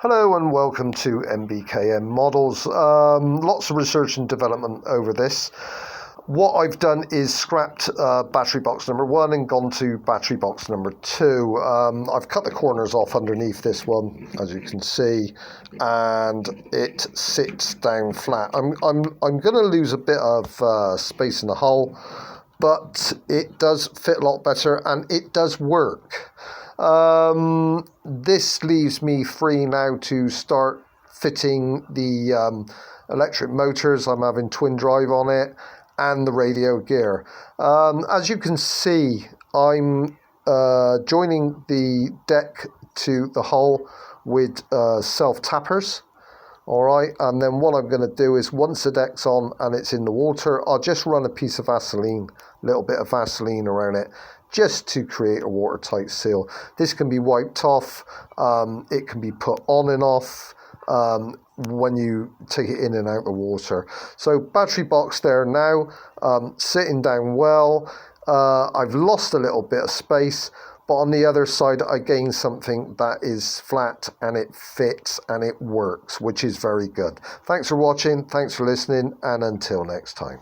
Hello and welcome to MBKM Models. Lots of research and development over this. What I've done is scrapped battery box number 1 and gone to battery box number 2. I've cut the corners off underneath this one, as you can see, and it sits down flat. I'm going to lose a bit of space in the hull, but it does fit a lot better and it does work. This leaves me free now to start fitting the electric motors. I'm having twin drive on it and the radio gear. As you can see, I'm joining the deck to the hull with self tappers. All right, and then what I'm going to do is once the deck's on and it's in the water, I'll just run a piece of Vaseline, a little bit of Vaseline around it, just to create a watertight seal. This can be wiped off, it can be put on and off when you take it in and out of the water. So battery box there now, sitting down well. I've lost a little bit of space, but on the other side I gained something that is flat and it fits and it works, which is very good. Thanks for watching, thanks for listening, and until next time.